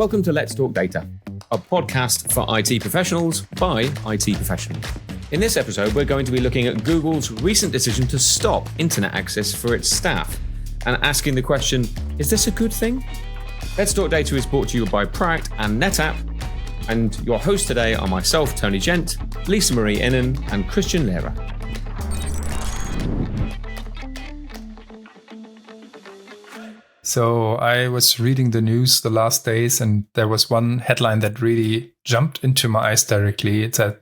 Welcome to Let's Talk Data, a podcast for IT professionals by IT professionals. In this episode, we're going to be looking at Google's recent decision to stop internet access for its staff and asking the question, is this a good thing? Let's Talk Data is brought to you by Proact and NetApp, and your hosts today are myself, Tony Gent, Lisa Marie Innen, and Christian Lehrer. So I was reading the news the last days, and there was one headline that really jumped into my eyes directly. It said,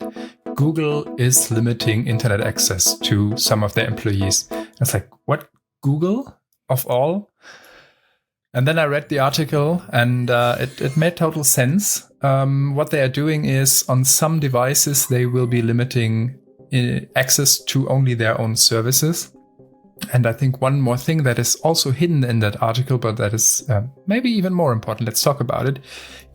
Google is limiting internet access to some of their employees. I was like, what? Google of all? And then I read the article, and it made total sense. What they are doing is, on some devices, they will be limiting access to only their own services. And I think one more thing that is also hidden in that article, but that is maybe even more important, let's talk about it,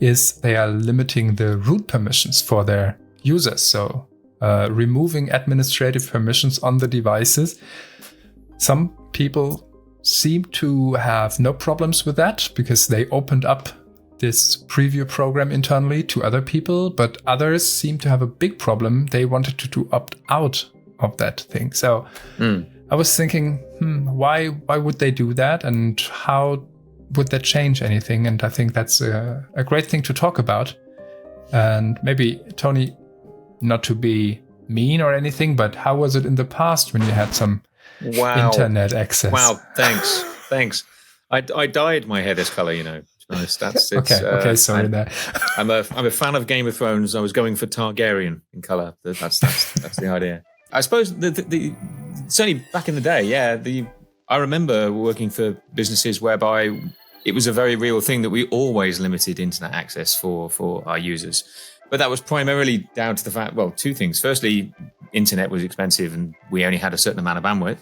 is they are limiting the root permissions for their users. So removing administrative permissions on the devices. Some people seem to have no problems with that because they opened up this preview program internally to other people, but others seem to have a big problem. They wanted to opt out of that thing. So I was thinking, why would they do that, and how would that change anything? And I think that's a great thing to talk about. And maybe, Tony, not to be mean or anything, but how was it in the past when you had some internet access? Wow, thanks. I dyed my hair this color, you know. To be honest, okay, sorry there. I'm a fan of Game of Thrones. I was going for Targaryen in color. That's the idea. I suppose the certainly back in the day, I remember working for businesses whereby it was a very real thing that we always limited internet access for our users. But that was primarily down to the fact, well, two things. Firstly, internet was expensive and we only had a certain amount of bandwidth.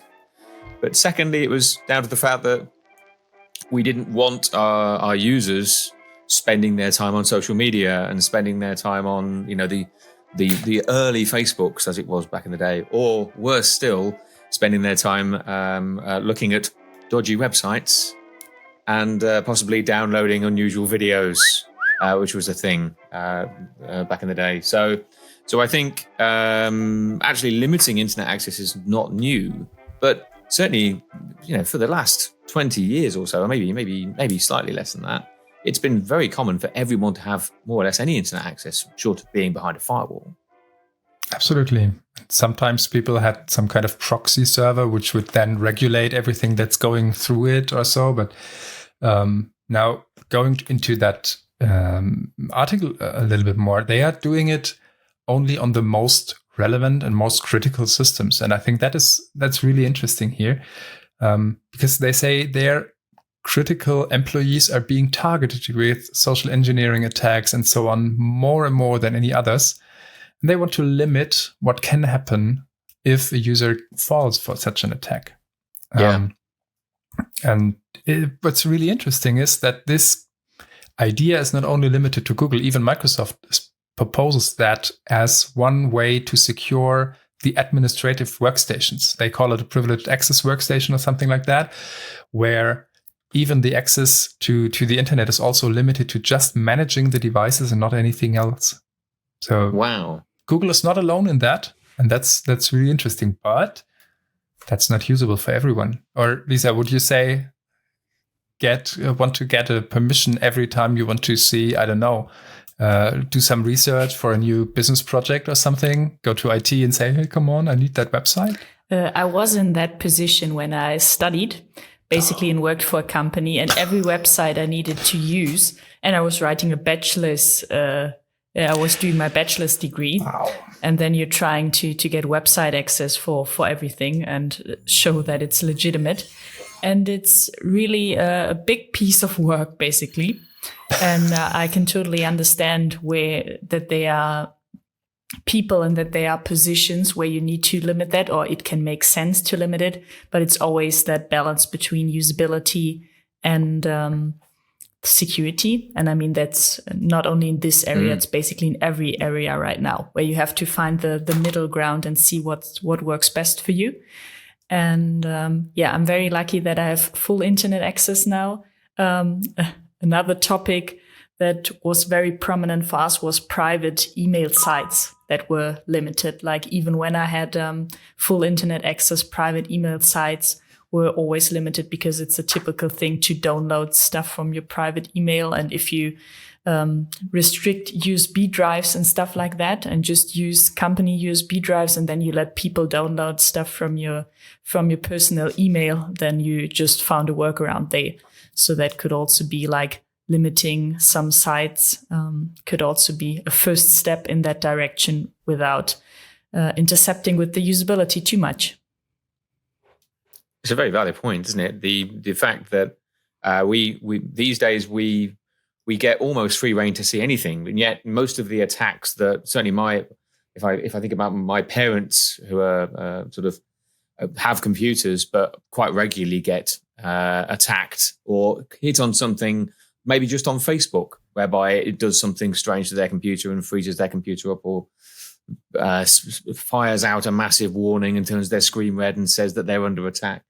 But secondly, it was down to the fact that we didn't want our users spending their time on social media and spending their time on, you know, the early Facebooks, as it was back in the day, or worse still, spending their time looking at dodgy websites and possibly downloading unusual videos, which was a thing back in the day. So I think actually limiting internet access is not new, but certainly, you know, for the last 20 years or so, or maybe slightly less than that, it's been very common for everyone to have more or less any internet access, short of being behind a firewall. Absolutely. Sometimes people had some kind of proxy server, which would then regulate everything that's going through it or so. But now going into that article a little bit more, they are doing it only on the most relevant and most critical systems. And I think that's really interesting here because they say their critical employees are being targeted with social engineering attacks and so on more and more than any others. And they want to limit what can happen if a user falls for such an attack. What's really interesting is that this idea is not only limited to Google. Even Microsoft proposes that as one way to secure the administrative workstations. They call it a privileged access workstation or something like that, where even the access to the internet is also limited to just managing the devices and not anything else. So wow, Google is not alone in that, and that's really interesting. But that's not usable for everyone. Or Lisa, would you say want to get a permission every time you want to see, I don't know, do some research for a new business project or something? Go to IT and say, hey, come on, I need that website. I was in that position when I studied. Basically, and worked for a company, and every website I needed to use, and I was writing a bachelor's. I was doing my bachelor's degree, and then you're trying to get website access for everything and show that it's legitimate, and it's really a big piece of work, basically. And I can totally understand that they are people and that there are positions where you need to limit that, or it can make sense to limit it. But it's always that balance between usability and security. And I mean, that's not only in this area, it's basically in every area right now, where you have to find the middle ground and see what works best for you. And I'm very lucky that I have full internet access now. Another topic that was very prominent for us was private email sites that were limited. Like even when I had full internet access, private email sites were always limited because it's a typical thing to download stuff from your private email. And if you restrict USB drives and stuff like that and just use company USB drives, and then you let people download stuff from your personal email, then you just found a workaround there. So that could also be like limiting some sites, could also be a first step in that direction without intercepting with the usability too much. It's a very valid point, isn't it? The fact that we these days we get almost free reign to see anything, and yet most of the attacks that certainly if I think about my parents who are sort of have computers but quite regularly get attacked or hit on something, maybe just on Facebook, whereby it does something strange to their computer and freezes their computer up, or fires out a massive warning and turns their screen red and says that they're under attack.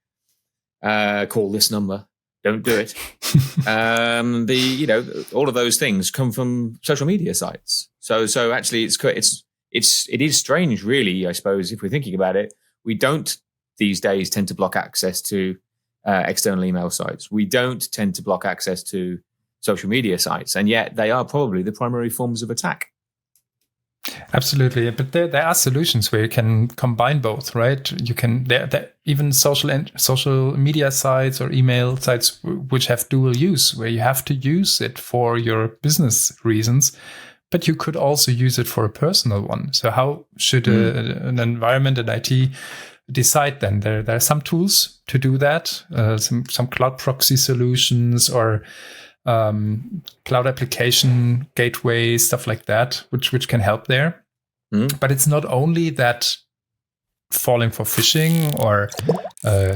Call this number. Don't do it. All of those things come from social media sites. So actually, it is strange, really. I suppose if we're thinking about it, we don't these days tend to block access to external email sites. We don't tend to block access to social media sites, and yet they are probably the primary forms of attack. Absolutely, but there are solutions where you can combine both, right? You can there even social media sites or email sites which have dual use, where you have to use it for your business reasons, but you could also use it for a personal one. So how should an environment in IT decide then? There are some tools to do that, some cloud proxy solutions or cloud application gateway, stuff like that, which can help there. But it's not only that falling for phishing or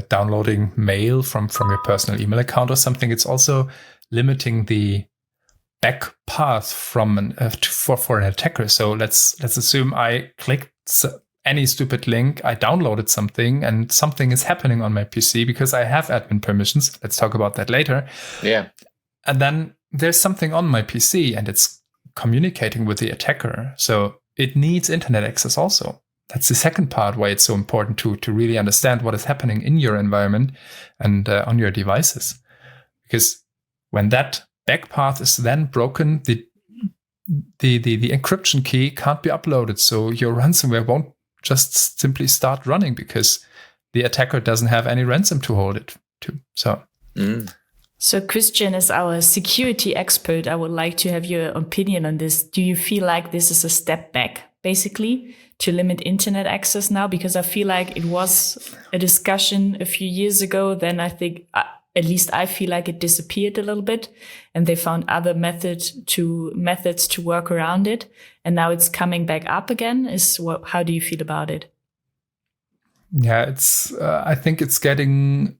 downloading mail from your personal email account or something. It's also limiting the back path from for an attacker. So let's assume I clicked any stupid link, I downloaded something, and something is happening on my PC because I have admin permissions. Let's talk about that later. Yeah. And then there's something on my PC and it's communicating with the attacker. So it needs internet access also. That's the second part why it's so important to really understand what is happening in your environment and on your devices. Because when that back path is then broken, the encryption key can't be uploaded. So your ransomware won't just simply start running because the attacker doesn't have any ransom to hold it to. So Christian, as our security expert, I would like to have your opinion on this. Do you feel like this is a step back, basically, to limit internet access now? Because I feel like it was a discussion a few years ago. Then I think, at least I feel like it disappeared a little bit and they found other methods to work around it. And now it's coming back up again. How do you feel about it? Yeah, I think it's getting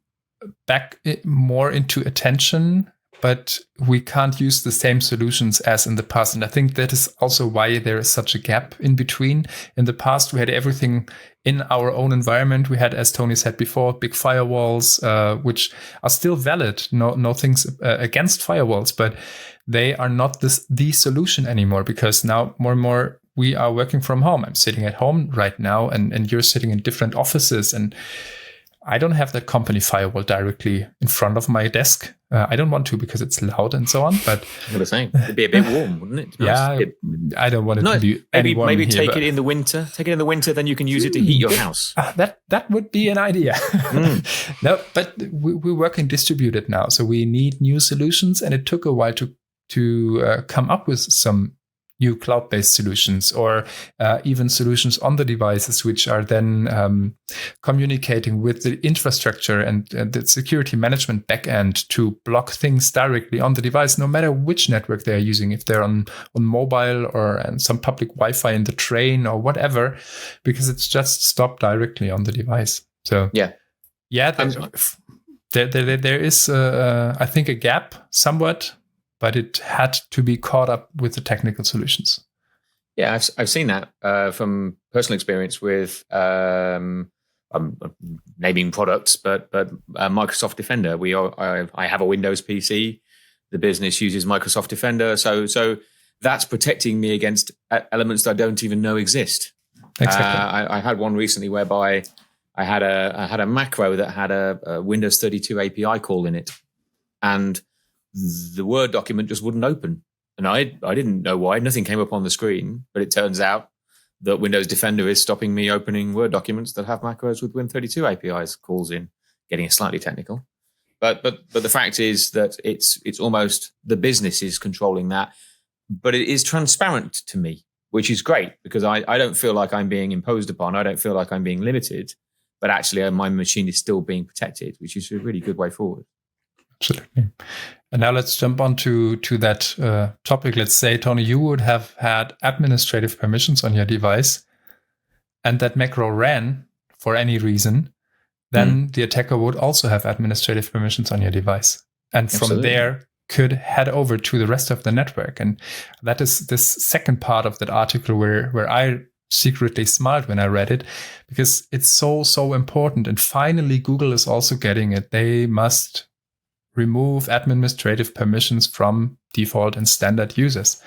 back more into attention, but we can't use the same solutions as in the past. And I think that is also why there is such a gap in between. In the past, we had everything in our own environment. We had, as Tony said before, big firewalls, which are still valid. No things against firewalls, but they are not the solution anymore because now more and more we are working from home. I'm sitting at home right now and you're sitting in different offices, and I don't have that company firewall directly in front of my desk. I don't want to because it's loud and so on. But I'm the same. It'd be a bit warm, wouldn't it? Yeah, I don't want it to be any warm maybe here, take it in the winter. Take it in the winter, then you can use it to heat your house. That would be an idea. No, but we work in distributed now, so we need new solutions, and it took a while to come up with some new cloud-based solutions or even solutions on the devices, which are then communicating with the infrastructure and the security management backend to block things directly on the device, no matter which network they're using, if they're on mobile or on some public Wi-Fi in the train or whatever, because it's just stopped directly on the device. So there is, I think, a gap somewhat, but it had to be caught up with the technical solutions. Yeah, I've seen that from personal experience with naming products, but Microsoft Defender. I have a Windows PC. the business uses Microsoft Defender. So that's protecting me against elements that I don't even know exist. Exactly. I had one recently whereby I had a macro that had a Windows 32 API call in it, and the Word document just wouldn't open. And I didn't know why. Nothing came up on the screen, but it turns out that Windows Defender is stopping me opening Word documents that have macros with Win32 APIs calls in. Getting slightly technical, but the fact is that it's almost the business is controlling that, but it is transparent to me, which is great because I don't feel like I'm being imposed upon. I don't feel like I'm being limited, but actually my machine is still being protected, which is a really good way forward. Absolutely. And now let's jump on to that topic. Let's say, Tony, you would have had administrative permissions on your device and that macro ran for any reason. Then the attacker would also have administrative permissions on your device. And from Absolutely. there could head over to the rest of the network. And that is this second part of that article where I secretly smiled when I read it, because it's so important. And finally, Google is also getting it. They must remove administrative permissions from default and standard users.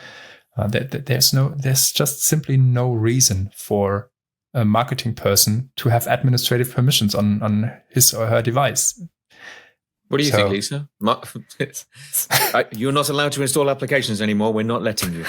There's just simply no reason for a marketing person to have administrative permissions on his or her device. What do you think, Lisa? You're not allowed to install applications anymore. We're not letting you.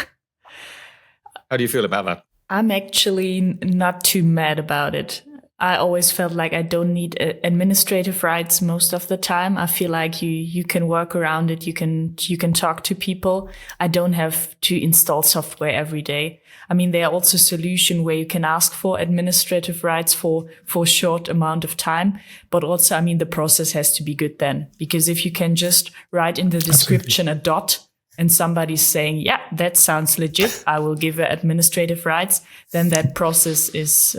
How do you feel about that? I'm actually not too mad about it. I always felt like I don't need administrative rights most of the time. I feel like you can work around it. You can talk to people. I don't have to install software every day. I mean, there are also solutions where you can ask for administrative rights for a short amount of time. But also, I mean, the process has to be good then, because if you can just write in the description a dot and somebody's saying, yeah, that sounds legit, I will give her administrative rights, then that process is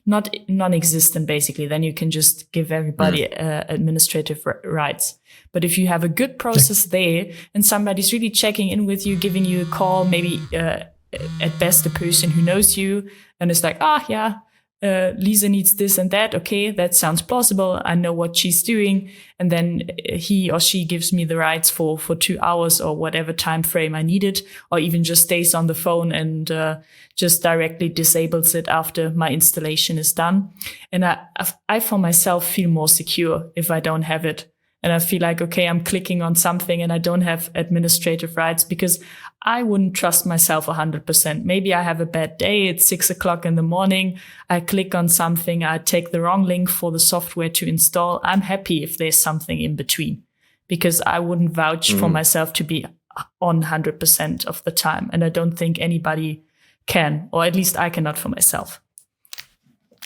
not non-existent, basically. Then you can just give everybody administrative rights. But if you have a good process there and somebody's really checking in with you, giving you a call, maybe at best a person who knows you, and it's like, Lisa needs this and that. Okay, that sounds plausible. I know what she's doing. And then he or she gives me the rights for 2 hours or whatever time frame I needed, or even just stays on the phone and just directly disables it after my installation is done. And I for myself feel more secure if I don't have it. And I feel like, okay, I'm clicking on something and I don't have administrative rights, because I wouldn't trust myself 100%. Maybe I have a bad day. It's 6 o'clock in the morning. I click on something. I take the wrong link for the software to install. I'm happy if there's something in between, because I wouldn't vouch for myself to be on 100% of the time. And I don't think anybody can, or at least I cannot for myself.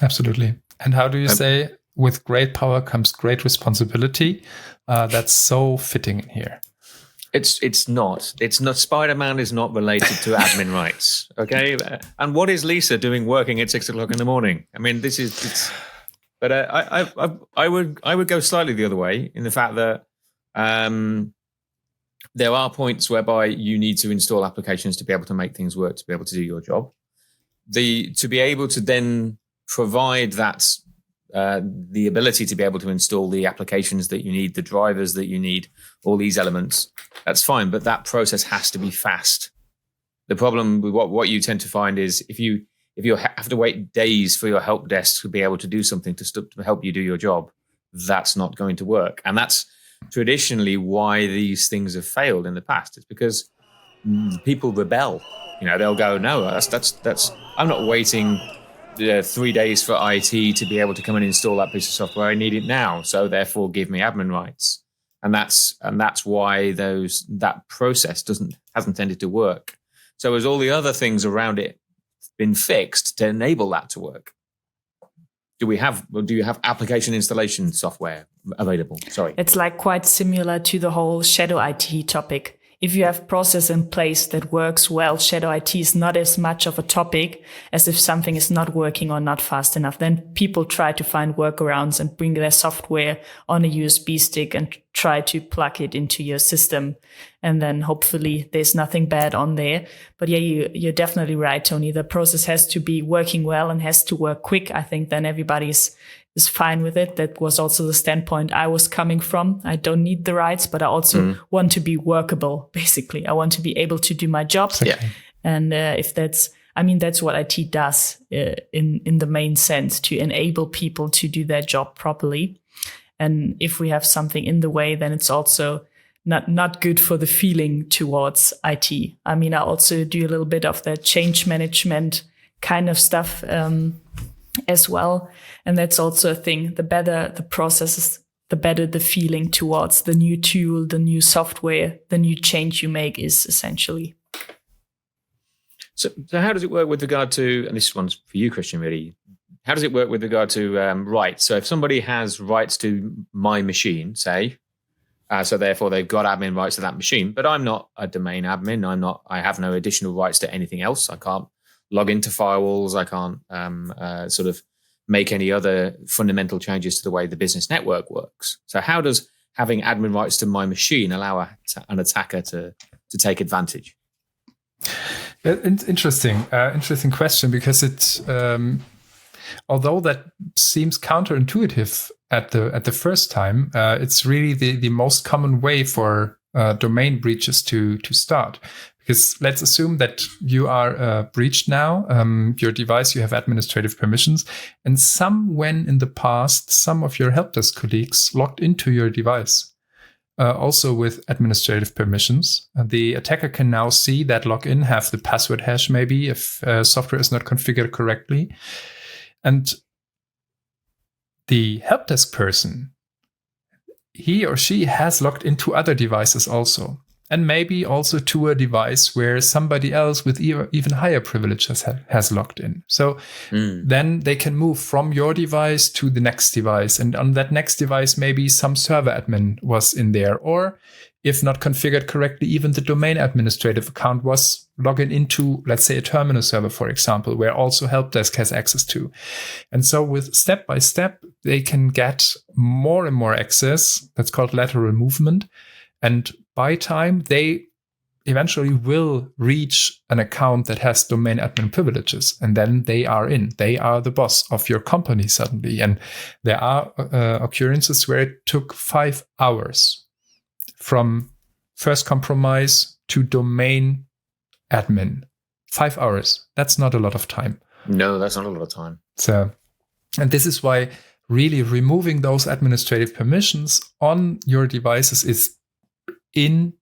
Absolutely. And how do you say, with great power comes great responsibility? That's so fitting in here. It's not. Spider-Man is not related to admin rights. Okay. And what is Lisa doing working at 6 o'clock in the morning? I mean, but I would go slightly the other way, in the fact that there are points whereby you need to install applications to be able to make things work, to be able to do your job. To be able to then provide that, the ability to be able to install the applications that you need, the drivers that you need, all these elements, that's fine. But that process has to be fast. The problem with what you tend to find is if you have to wait days for your help desk to be able to do something to help you do your job, that's not going to work. And that's traditionally why these things have failed in the past. It's because people rebel. They'll go, no, that's I'm not waiting 3 days for IT to be able to come and install that piece of software. I need it now, so therefore give me admin rights. And that's why that process hasn't tended to work. So as all the other things around it been fixed to enable that to work? Do you have application installation software available? Sorry. It's like quite similar to the whole shadow IT topic. If you have process in place that works well, shadow IT is not as much of a topic as if something is not working or not fast enough. Then people try to find workarounds and bring their software on a USB stick and try to plug it into your system. And then hopefully there's nothing bad on there. But yeah, you're definitely right, Tony. The process has to be working well and has to work quick. I think then everybody's is fine with it. That was also the standpoint I was coming from. I don't need the rights, but I also want to be workable, basically. I want to be able to do my job. Yeah. And that's what IT does in the main sense, to enable people to do their job properly. And if we have something in the way, then it's also not good for the feeling towards IT. I mean, I also do a little bit of the change management kind of stuff as well. And that's also a thing. The better the processes, the better the feeling towards the new tool, the new software, the new change you make is essentially. So how does it work with regard to, and this one's for you, Christian, really, how does it work with regard to rights? So if somebody has rights to my machine, say, so therefore they've got admin rights to that machine, but I'm not a domain admin. I have no additional rights to anything else. I can't log into firewalls. I can't sort of make any other fundamental changes to the way the business network works. So how does having admin rights to my machine allow an attacker to take advantage? Interesting question, because it's although that seems counterintuitive at the first time, it's really the most common way for domain breaches to start. Because let's assume that you are breached now, your device, you have administrative permissions, and when in the past, some of your help desk colleagues logged into your device, also with administrative permissions. The attacker can now see that login, have the password hash maybe, if software is not configured correctly. And the help desk person, he or she has logged into other devices also. And maybe also to a device where somebody else with even higher privileges has logged in. So then they can move from your device to the next device. And on that next device, maybe some server admin was in there. Or if not configured correctly, even the domain administrative account was logging into, let's say, a terminal server, for example, where also help desk has access to. And so with step by step, they can get more and more access. That's called lateral movement. And by time, they eventually will reach an account that has domain admin privileges. And then they are in. They are the boss of your company suddenly. And there are occurrences where it took 5 hours from first compromise to domain admin. 5 hours. That's not a lot of time. No, that's not a lot of time. So, and this is why really removing those administrative permissions on your devices is in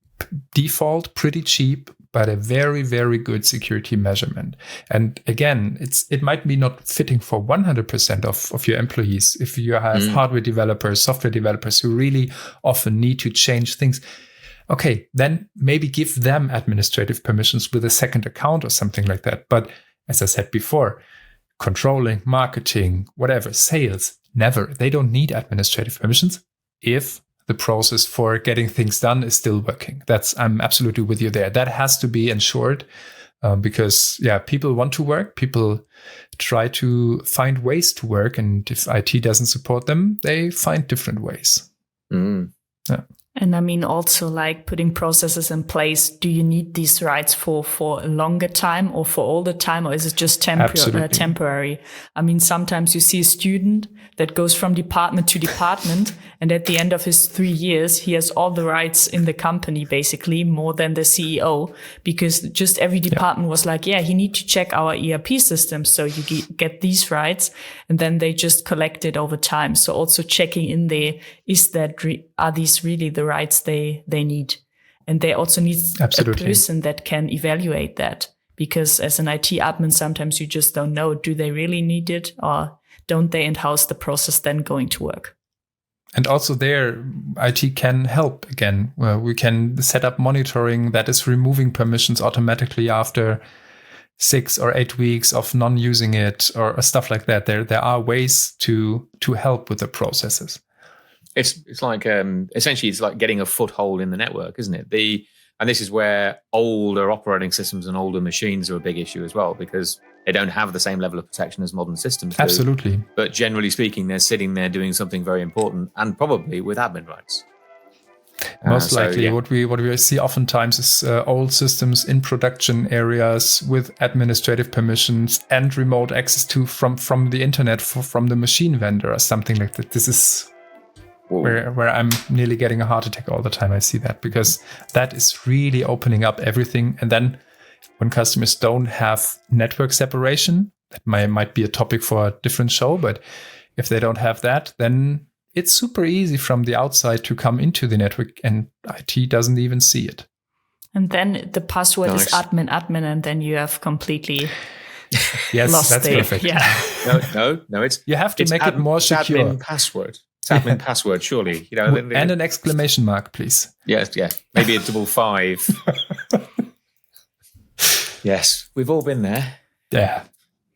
default pretty cheap, but a very, very good security measurement. And again, it might be not fitting for 100% of your employees. If you have hardware developers, software developers who really often need to change things, okay, then maybe give them administrative permissions with a second account or something like that. But as I said before, controlling, marketing, whatever, sales, never. They don't need administrative permissions if the process for getting things done is still working. I'm absolutely with you there. That has to be ensured because, people want to work. People try to find ways to work. And if IT doesn't support them, they find different ways. Yeah. And I mean, also like putting processes in place. Do you need these rights for a longer time or for all the time? Or is it just temporary? I mean, sometimes you see a student that goes from department to department. And at the end of his 3 years, he has all the rights in the company, basically more than the CEO, because just every department was like, he need to check our ERP system. So you get these rights, and then they just collect it over time. So also checking in there, are these really the rights they need? And they also need a person that can evaluate that, because as an IT admin, sometimes you just don't know, do they really need it or don't they? And how's the process then going to work? And also there, IT can help again. We can set up monitoring that is removing permissions automatically after 6 or 8 weeks of non-using it or stuff like that. There are ways to help with the processes. It's like essentially it's like getting a foothold in the network, isn't it? And this is where older operating systems and older machines are a big issue as well, because they don't have the same level of protection as modern systems do. Absolutely. But generally speaking, they're sitting there doing something very important and probably with admin rights. Most likely, what we see oftentimes is old systems in production areas with administrative permissions and remote access to from the internet from the machine vendor or something like that. This is where I'm nearly getting a heart attack all the time. I see that, because that is really opening up everything. And then when customers don't have network separation, that might be a topic for a different show, but if they don't have that, then it's super easy from the outside to come into the network, and IT doesn't even see it. And then the password is admin, and then you have completely yes, that's perfect. Yeah. No, it's you have to make it more secure. Admin password. It's admin password, surely. And an exclamation mark, please. Yes, yeah. Maybe a 55. Yes, we've all been there. Yeah.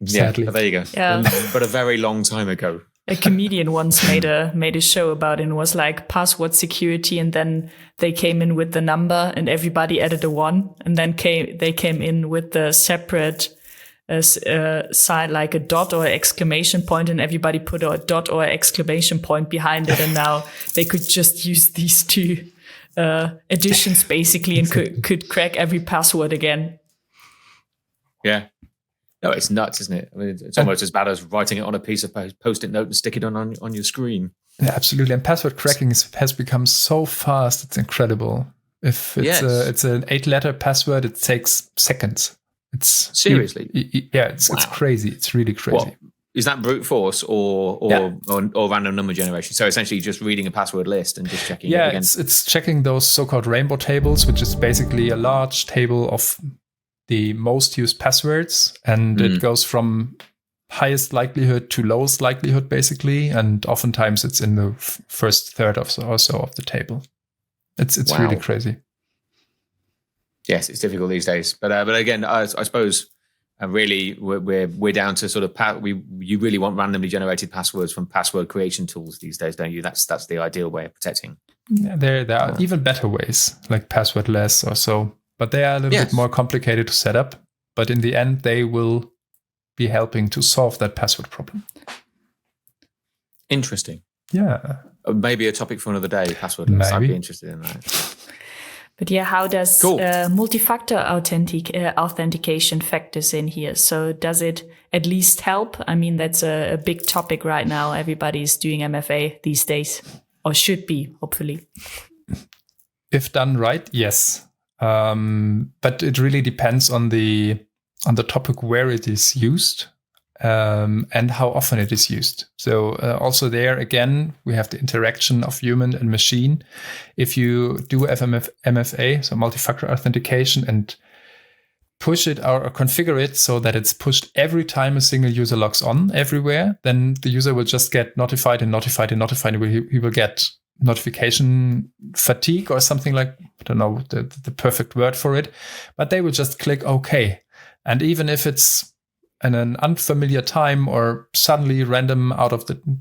Sadly. Yeah, there you go. Yeah. But a very long time ago. A comedian once made a show about it, and was like password security, and then they came in with the number and everybody added a 1, and then they came in with the separate sign, like a dot or exclamation point, and everybody put a dot or exclamation point behind it, and now they could just use these two additions basically, and could crack every password again. Yeah. No, it's nuts, isn't it? I mean, it's almost as bad as writing it on a piece of post-it note and stick it on your screen. Yeah, absolutely. And password cracking has become so fast; it's incredible. If it's an 8-letter password, it takes seconds. It's seriously, it's crazy. It's really crazy. What? Is that brute force or random number generation? So essentially, just reading a password list and just checking. Yeah, it again. It's checking those so-called rainbow tables, which is basically a large table of the most used passwords, and it goes from highest likelihood to lowest likelihood, basically, and oftentimes it's in the first third or so of the table. It's really crazy. Yes, it's difficult these days, but again, I suppose really we're down to sort of you really want randomly generated passwords from password creation tools these days, don't you? That's the ideal way of protecting. Yeah, there are even better ways, like passwordless or so. But they are a little bit more complicated to set up. But in the end, they will be helping to solve that password problem. Interesting. Yeah. Maybe a topic for another day, passwordless. I'd be interested in that. But yeah, how does multi-factor authentication factors in here? So does it at least help? I mean, that's a big topic right now. Everybody's doing MFA these days, or should be, hopefully. If done right, yes. But it really depends on the topic where it is used and how often it is used. So also there again, we have the interaction of human and machine. If you do MFA, so multi-factor authentication, and push it or configure it so that it's pushed every time a single user logs on everywhere, then the user will just get notified and notified and notified. He will get notification fatigue or something, like, I don't know the perfect word for it, but they will just click OK. And even if it's in an unfamiliar time or suddenly random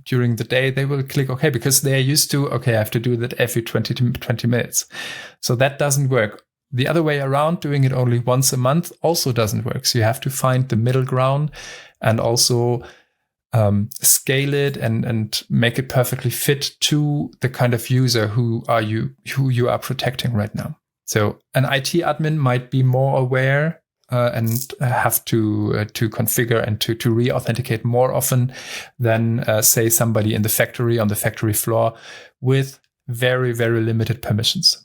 during the day, they will click OK, because they're used to, I have to do that every 20 minutes. So that doesn't work. The other way around, doing it only once a month, also doesn't work. So you have to find the middle ground and also scale it and make it perfectly fit to the kind of user who you are protecting right now. So an IT admin might be more aware and have to configure and to re-authenticate more often than say somebody in the factory, on the factory floor, with very, very limited permissions.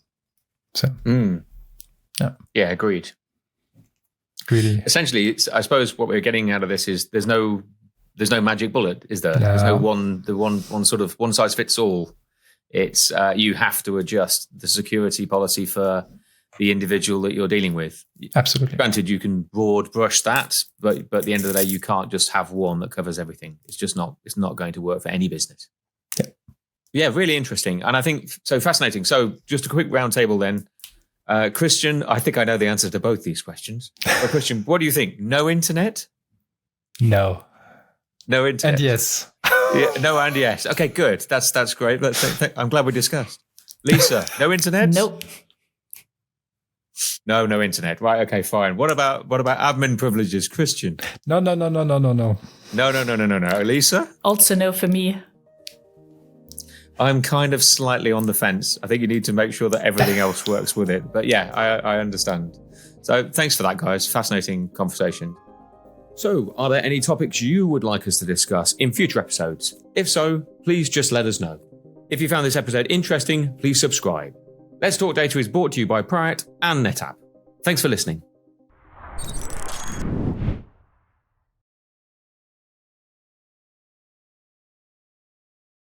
So yeah, agreed. Really, essentially, I suppose what we're getting out of this is there's no magic bullet, is there? No. There's no one sort of one size fits all. It's you have to adjust the security policy for the individual that you're dealing with. Absolutely. Granted, you can broad brush that, but at the end of the day, you can't just have one that covers everything. It's not going to work for any business. Yeah, really interesting. And I think so fascinating. So just a quick round table then. Christian, I think I know the answer to both these questions. But Christian, what do you think? No internet? No. No internet. And yes. Yeah, no and yes. Okay, good. That's great. I'm glad we discussed. Lisa, no internet? Nope. No internet. Right. Okay. Fine. What about admin privileges, Christian? No. No. Lisa? Also no for me. I'm kind of slightly on the fence. I think you need to make sure that everything else works with it. But yeah, I understand. So thanks for that, guys. Fascinating conversation. So, are there any topics you would like us to discuss in future episodes? If so, please just let us know. If you found this episode interesting, please subscribe. Let's Talk Data is brought to you by Priorat and NetApp. Thanks for listening.